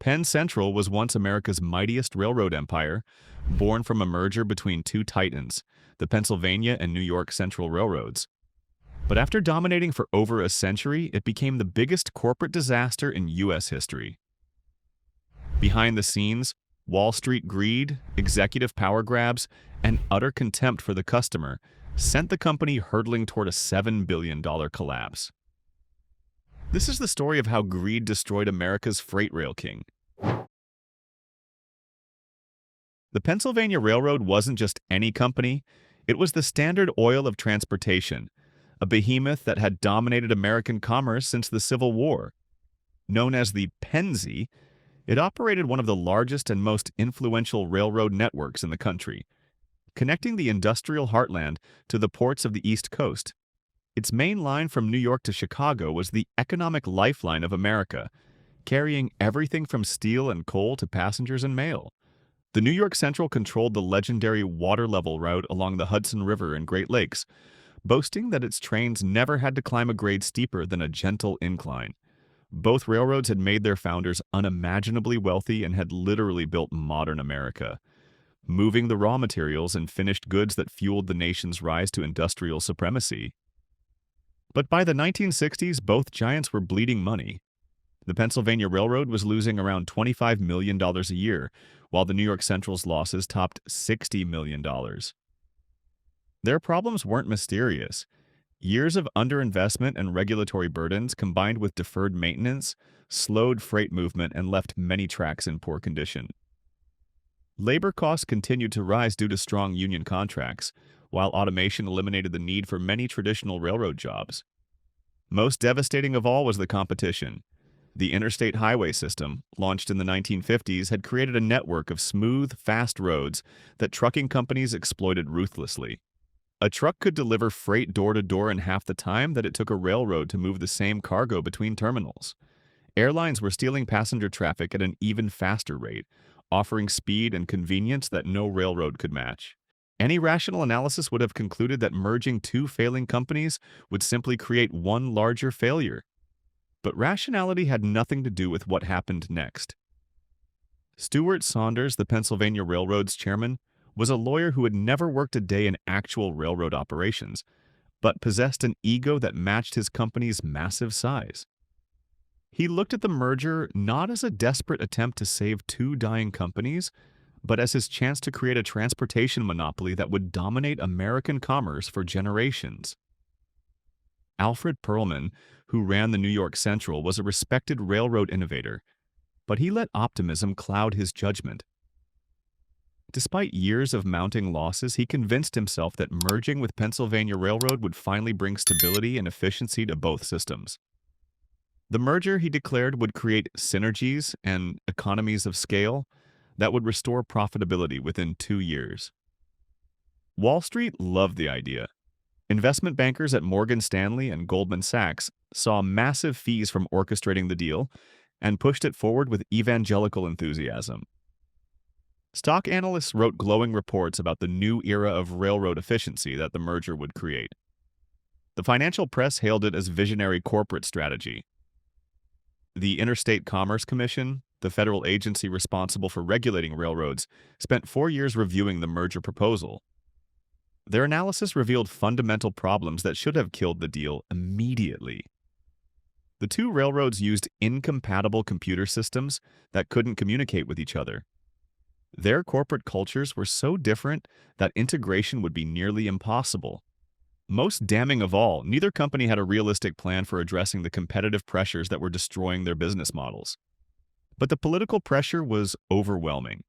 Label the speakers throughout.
Speaker 1: Penn Central was once America's mightiest railroad empire, born from a merger between two titans, the Pennsylvania and New York Central Railroads. But after dominating for over a century, it became the biggest corporate disaster in U.S. history. Behind the scenes, Wall Street greed, executive power grabs, and utter contempt for the customer sent the company hurtling toward a $7 billion collapse. This is the story of how greed destroyed America's freight rail king. The Pennsylvania Railroad wasn't just any company, it was the Standard Oil of transportation, a behemoth that had dominated American commerce since the Civil War. Known as the Pennsy, it operated one of the largest and most influential railroad networks in the country, connecting the industrial heartland to the ports of the East Coast. Its main line from New York to Chicago was the economic lifeline of America, carrying everything from steel and coal to passengers and mail. The New York Central controlled the legendary water-level route along the Hudson River and Great Lakes, boasting that its trains never had to climb a grade steeper than a gentle incline. Both railroads had made their founders unimaginably wealthy and had literally built modern America, moving the raw materials and finished goods that fueled the nation's rise to industrial supremacy. But by the 1960s, both giants were bleeding money. The Pennsylvania Railroad was losing around $25 million a year, while the New York Central's losses topped $60 million. Their problems weren't mysterious. Years of underinvestment and regulatory burdens, combined with deferred maintenance, slowed freight movement and left many tracks in poor condition. Labor costs continued to rise due to strong union contracts, while automation eliminated the need for many traditional railroad jobs. Most devastating of all was the competition. The interstate highway system, launched in the 1950s, had created a network of smooth, fast roads that trucking companies exploited ruthlessly. A truck could deliver freight door-to-door in half the time that it took a railroad to move the same cargo between terminals. Airlines were stealing passenger traffic at an even faster rate, offering speed and convenience that no railroad could match. Any rational analysis would have concluded that merging two failing companies would simply create one larger failure. But rationality had nothing to do with what happened next. Stuart Saunders, the Pennsylvania Railroad's chairman, was a lawyer who had never worked a day in actual railroad operations, but possessed an ego that matched his company's massive size. He looked at the merger not as a desperate attempt to save two dying companies, but as his chance to create a transportation monopoly that would dominate American commerce for generations. Alfred Perlman, who ran the New York Central, was a respected railroad innovator, but he let optimism cloud his judgment. Despite years of mounting losses, he convinced himself that merging with Pennsylvania Railroad would finally bring stability and efficiency to both systems. The merger, he declared, would create synergies and economies of scale that would restore profitability within 2 years. Wall Street loved the idea. Investment bankers at Morgan Stanley and Goldman Sachs saw massive fees from orchestrating the deal and pushed it forward with evangelical enthusiasm. Stock analysts wrote glowing reports about the new era of railroad efficiency that the merger would create. The financial press hailed it as visionary corporate strategy. The Interstate Commerce Commission, the federal agency responsible for regulating railroads, spent 4 years reviewing the merger proposal. Their analysis revealed fundamental problems that should have killed the deal immediately. The two railroads used incompatible computer systems that couldn't communicate with each other. Their corporate cultures were so different that integration would be nearly impossible. Most damning of all, neither company had a realistic plan for addressing the competitive pressures that were destroying their business models. But the political pressure was overwhelming.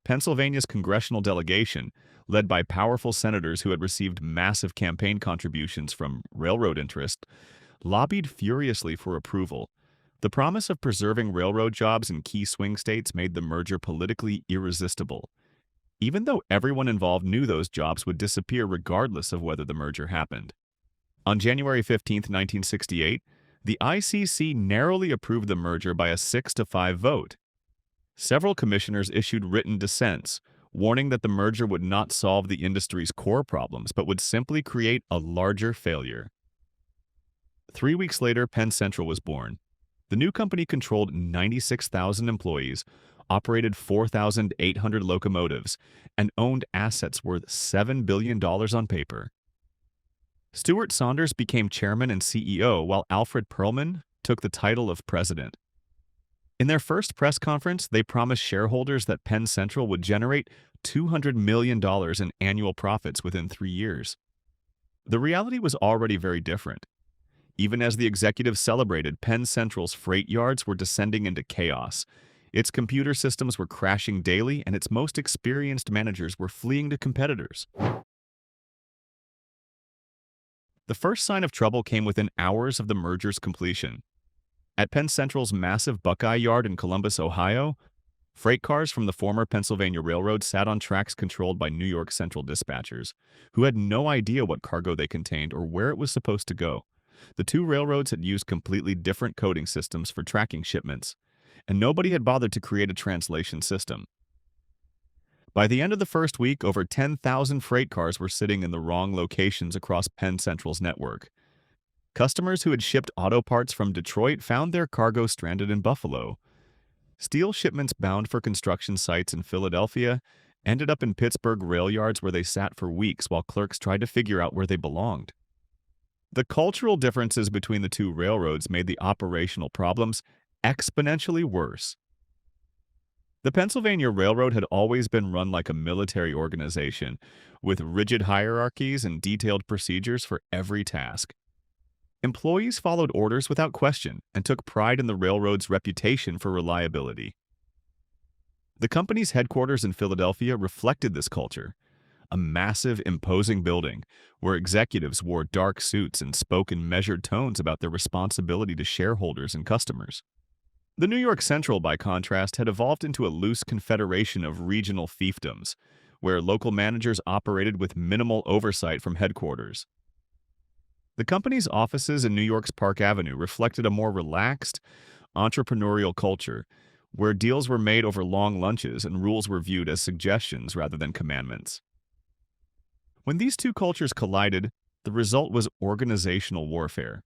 Speaker 1: Pennsylvania's congressional delegation, led by powerful senators who had received massive campaign contributions from railroad interests, lobbied furiously for approval. The promise of preserving railroad jobs in key swing states made the merger politically irresistible, even though everyone involved knew those jobs would disappear regardless of whether the merger happened. On January 15, 1968, the ICC narrowly approved the merger by a 6-5 vote. Several commissioners issued written dissents, warning that the merger would not solve the industry's core problems but would simply create a larger failure. 3 weeks later, Penn Central was born. The new company controlled 96,000 employees, operated 4,800 locomotives, and owned assets worth $7 billion on paper. Stuart Saunders became chairman and CEO, while Alfred Perlman took the title of president. In their first press conference, they promised shareholders that Penn Central would generate $200 million in annual profits within 3 years. The reality was already very different. Even as the executives celebrated, Penn Central's freight yards were descending into chaos. Its computer systems were crashing daily, and its most experienced managers were fleeing to competitors. The first sign of trouble came within hours of the merger's completion. At Penn Central's massive Buckeye Yard in Columbus, Ohio, freight cars from the former Pennsylvania Railroad sat on tracks controlled by New York Central dispatchers, who had no idea what cargo they contained or where it was supposed to go. The two railroads had used completely different coding systems for tracking shipments, and nobody had bothered to create a translation system. By the end of the first week, over 10,000 freight cars were sitting in the wrong locations across Penn Central's network. Customers who had shipped auto parts from Detroit found their cargo stranded in Buffalo. Steel shipments bound for construction sites in Philadelphia ended up in Pittsburgh rail yards, where they sat for weeks while clerks tried to figure out where they belonged. The cultural differences between the two railroads made the operational problems exponentially worse. The Pennsylvania Railroad had always been run like a military organization, with rigid hierarchies and detailed procedures for every task. Employees followed orders without question and took pride in the railroad's reputation for reliability. The company's headquarters in Philadelphia reflected this culture, a massive, imposing building where executives wore dark suits and spoke in measured tones about their responsibility to shareholders and customers. The New York Central, by contrast, had evolved into a loose confederation of regional fiefdoms, where local managers operated with minimal oversight from headquarters. The company's offices in New York's Park Avenue reflected a more relaxed, entrepreneurial culture, where deals were made over long lunches and rules were viewed as suggestions rather than commandments. When these two cultures collided, the result was organizational warfare.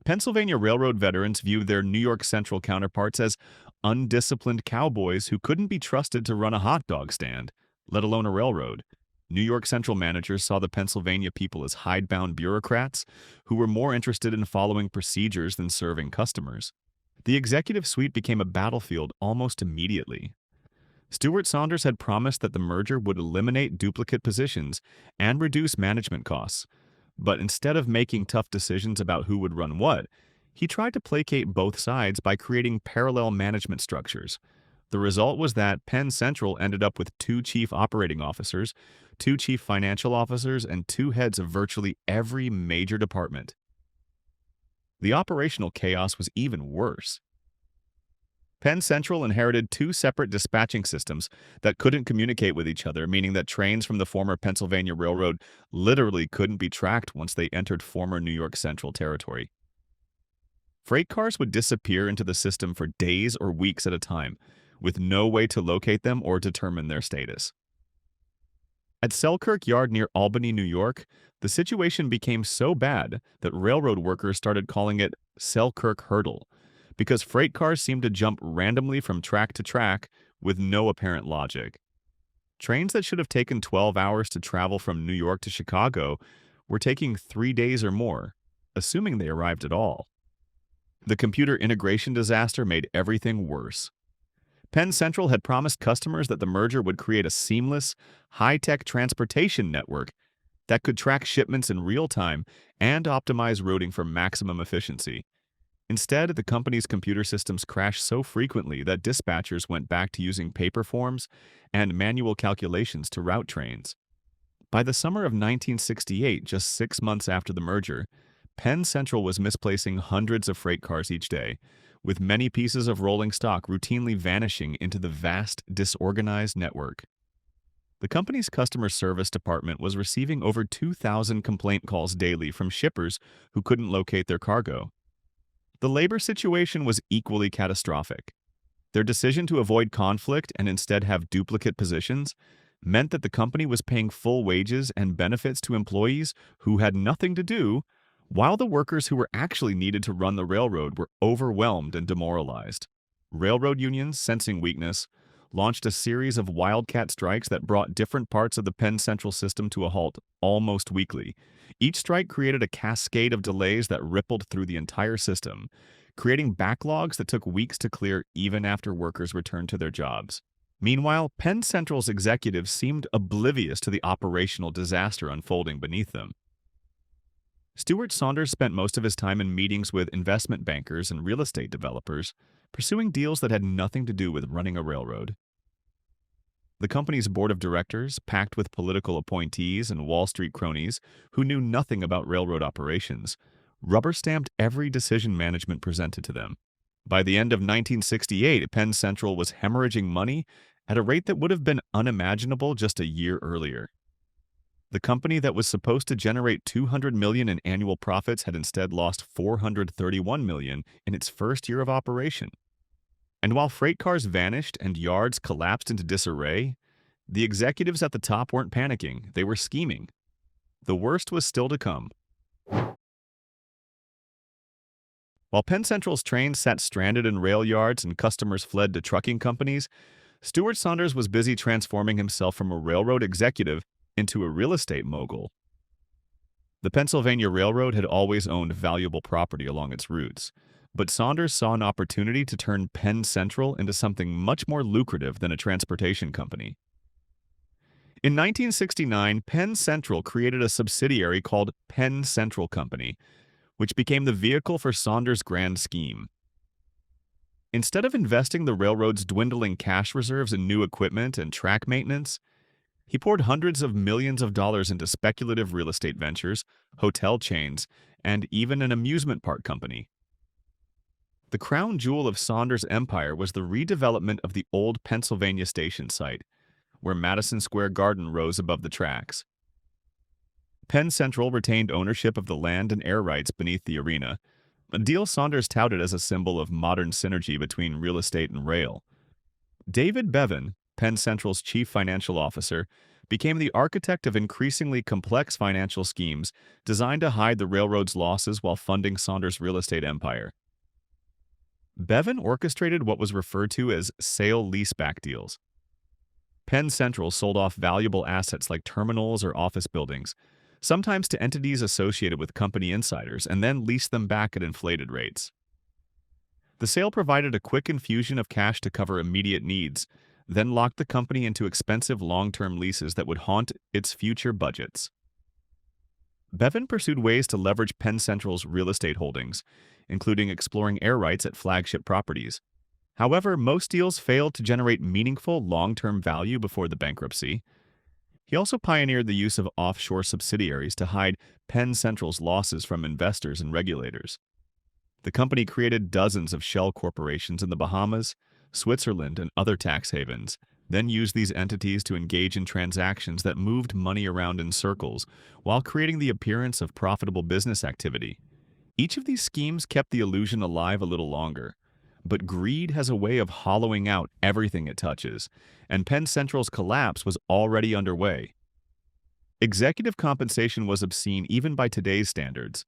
Speaker 1: Pennsylvania Railroad veterans viewed their New York Central counterparts as undisciplined cowboys who couldn't be trusted to run a hot dog stand, let alone a railroad. New York Central managers saw the Pennsylvania people as hidebound bureaucrats who were more interested in following procedures than serving customers. The executive suite became a battlefield almost immediately. Stuart Saunders had promised that the merger would eliminate duplicate positions and reduce management costs, but instead of making tough decisions about who would run what, he tried to placate both sides by creating parallel management structures. The result was that Penn Central ended up with 2 chief operating officers, 2 chief financial officers, and 2 heads of virtually every major department. The operational chaos was even worse. Penn Central inherited 2 separate dispatching systems that couldn't communicate with each other, meaning that trains from the former Pennsylvania Railroad literally couldn't be tracked once they entered former New York Central territory. Freight cars would disappear into the system for days or weeks at a time, with no way to locate them or determine their status. At Selkirk Yard near Albany, New York, the situation became so bad that railroad workers started calling it Selkirk Hurtle, because freight cars seemed to jump randomly from track to track with no apparent logic. Trains that should have taken 12 hours to travel from New York to Chicago were taking 3 days or more, assuming they arrived at all. The computer integration disaster made everything worse. Penn Central had promised customers that the merger would create a seamless, high-tech transportation network that could track shipments in real time and optimize routing for maximum efficiency. Instead, the company's computer systems crashed so frequently that dispatchers went back to using paper forms and manual calculations to route trains. By the summer of 1968, just 6 months after the merger, Penn Central was misplacing hundreds of freight cars each day, with many pieces of rolling stock routinely vanishing into the vast, disorganized network. The company's customer service department was receiving over 2,000 complaint calls daily from shippers who couldn't locate their cargo. The labor situation was equally catastrophic. Their decision to avoid conflict and instead have duplicate positions meant that the company was paying full wages and benefits to employees who had nothing to do while the workers who were actually needed to run the railroad were overwhelmed and demoralized. Railroad unions, sensing weakness, launched a series of wildcat strikes that brought different parts of the Penn Central system to a halt almost weekly. Each strike created a cascade of delays that rippled through the entire system, creating backlogs that took weeks to clear even after workers returned to their jobs. Meanwhile, Penn Central's executives seemed oblivious to the operational disaster unfolding beneath them. Stuart Saunders spent most of his time in meetings with investment bankers and real estate developers, pursuing deals that had nothing to do with running a railroad. The company's board of directors, packed with political appointees and Wall Street cronies who knew nothing about railroad operations, rubber-stamped every decision management presented to them. By the end of 1968, Penn Central was hemorrhaging money at a rate that would have been unimaginable just a year earlier. The company that was supposed to generate $200 million in annual profits had instead lost $431 million in its first year of operation. And while freight cars vanished and yards collapsed into disarray, the executives at the top weren't panicking, they were scheming. The worst was still to come. While Penn Central's trains sat stranded in rail yards and customers fled to trucking companies, Stuart Saunders was busy transforming himself from a railroad executive into a real estate mogul. The Pennsylvania Railroad had always owned valuable property along its routes, but Saunders saw an opportunity to turn Penn Central into something much more lucrative than a transportation company. In 1969, Penn Central created a subsidiary called Penn Central Company, which became the vehicle for Saunders' grand scheme. Instead of investing the railroad's dwindling cash reserves in new equipment and track maintenance, he poured hundreds of millions of dollars into speculative real estate ventures, hotel chains, and even an amusement park company. The crown jewel of Saunders' empire was the redevelopment of the old Pennsylvania Station site, where Madison Square Garden rose above the tracks. Penn Central retained ownership of the land and air rights beneath the arena, a deal Saunders touted as a symbol of modern synergy between real estate and rail. David Bevan, Penn Central's chief financial officer, became the architect of increasingly complex financial schemes designed to hide the railroad's losses while funding Saunders' real estate empire. Bevan orchestrated what was referred to as sale-leaseback deals. Penn Central sold off valuable assets like terminals or office buildings, sometimes to entities associated with company insiders, and then leased them back at inflated rates. The sale provided a quick infusion of cash to cover immediate needs, then locked the company into expensive long-term leases that would haunt its future budgets. Bevan pursued ways to leverage Penn Central's real estate holdings, including exploring air rights at flagship properties. However, most deals failed to generate meaningful long-term value before the bankruptcy. He also pioneered the use of offshore subsidiaries to hide Penn Central's losses from investors and regulators. The company created dozens of shell corporations in the Bahamas, Switzerland, and other tax havens, then used these entities to engage in transactions that moved money around in circles while creating the appearance of profitable business activity. Each of these schemes kept the illusion alive a little longer, but greed has a way of hollowing out everything it touches, and Penn Central's collapse was already underway. Executive compensation was obscene even by today's standards.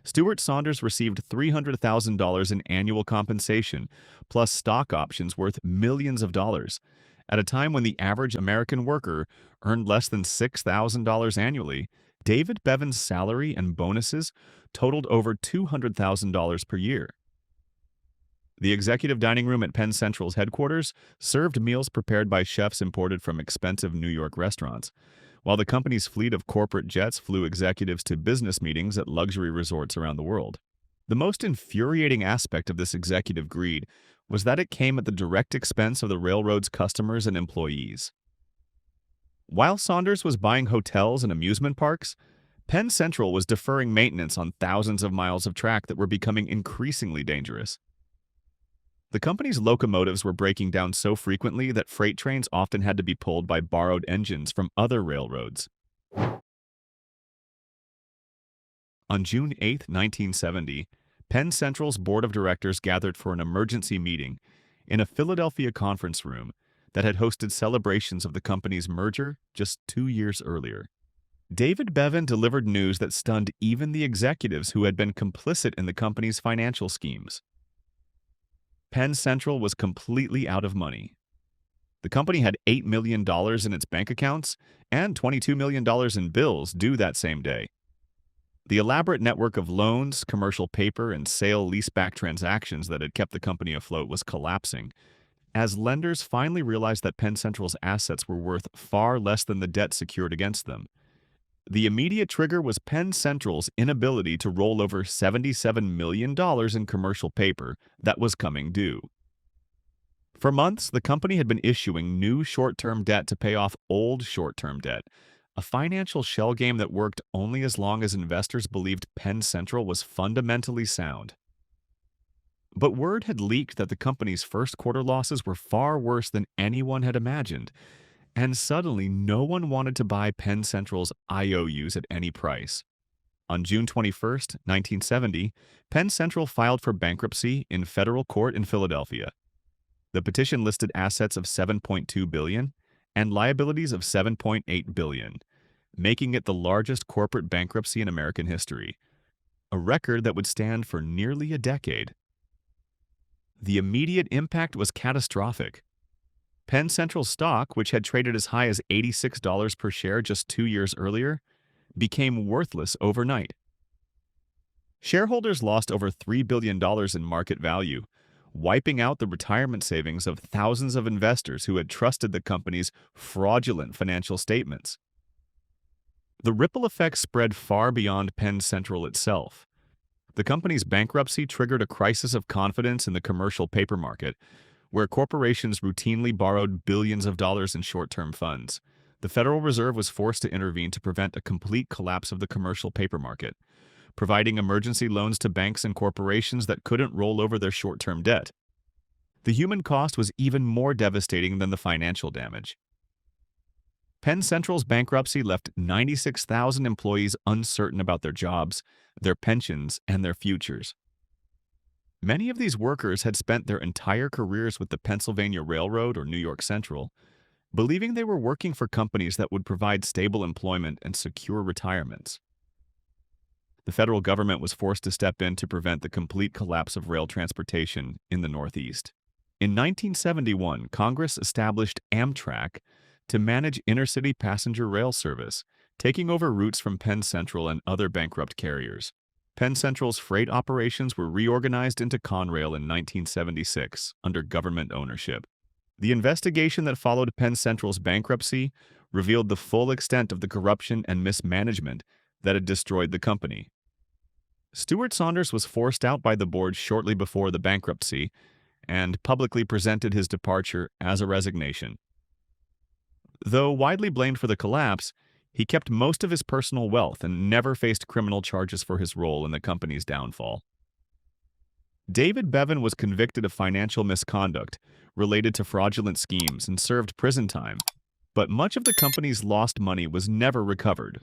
Speaker 1: Stuart Saunders received $300,000 in annual compensation, plus stock options worth millions of dollars, at a time when the average American worker earned less than $6,000 annually. David Bevan's salary and bonuses totaled over $200,000 per year. The executive dining room at Penn Central's headquarters served meals prepared by chefs imported from expensive New York restaurants, while the company's fleet of corporate jets flew executives to business meetings at luxury resorts around the world. The most infuriating aspect of this executive greed was that it came at the direct expense of the railroad's customers and employees. While Saunders was buying hotels and amusement parks, Penn Central was deferring maintenance on thousands of miles of track that were becoming increasingly dangerous. The company's locomotives were breaking down so frequently that freight trains often had to be pulled by borrowed engines from other railroads. On June 8, 1970, Penn Central's board of directors gathered for an emergency meeting in a Philadelphia conference room that had hosted celebrations of the company's merger just 2 years earlier. David Bevan delivered news that stunned even the executives who had been complicit in the company's financial schemes. Penn Central was completely out of money. The company had $8 million in its bank accounts and $22 million in bills due that same day. The elaborate network of loans, commercial paper, and sale-leaseback transactions that had kept the company afloat was collapsing, as lenders finally realized that Penn Central's assets were worth far less than the debt secured against them. The immediate trigger was Penn Central's inability to roll over $77 million in commercial paper that was coming due. For months, the company had been issuing new short-term debt to pay off old short-term debt, a financial shell game that worked only as long as investors believed Penn Central was fundamentally sound. But word had leaked that the company's first quarter losses were far worse than anyone had imagined, and suddenly no one wanted to buy Penn Central's IOUs at any price. On June 21, 1970, Penn Central filed for bankruptcy in federal court in Philadelphia. The petition listed assets of $7.2 billion and liabilities of $7.8 billion, making it the largest corporate bankruptcy in American history, a record that would stand for nearly a decade. The immediate impact was catastrophic. Penn Central stock, which had traded as high as $86 per share just 2 years earlier, became worthless overnight. Shareholders lost over $3 billion in market value, wiping out the retirement savings of thousands of investors who had trusted the company's fraudulent financial statements. The ripple effect spread far beyond Penn Central itself. The company's bankruptcy triggered a crisis of confidence in the commercial paper market, where corporations routinely borrowed billions of dollars in short-term funds. The Federal Reserve was forced to intervene to prevent a complete collapse of the commercial paper market, providing emergency loans to banks and corporations that couldn't roll over their short-term debt. The human cost was even more devastating than the financial damage. Penn Central's bankruptcy left 96,000 employees uncertain about their jobs, their pensions, and their futures. Many of these workers had spent their entire careers with the Pennsylvania Railroad or New York Central, believing they were working for companies that would provide stable employment and secure retirements. The federal government was forced to step in to prevent the complete collapse of rail transportation in the Northeast. In 1971, Congress established Amtrak to manage inner-city passenger rail service, taking over routes from Penn Central and other bankrupt carriers. Penn Central's freight operations were reorganized into Conrail in 1976 under government ownership. The investigation that followed Penn Central's bankruptcy revealed the full extent of the corruption and mismanagement that had destroyed the company. Stuart Saunders was forced out by the board shortly before the bankruptcy and publicly presented his departure as a resignation. Though widely blamed for the collapse, he kept most of his personal wealth and never faced criminal charges for his role in the company's downfall. David Bevan was convicted of financial misconduct related to fraudulent schemes and served prison time, but much of the company's lost money was never recovered.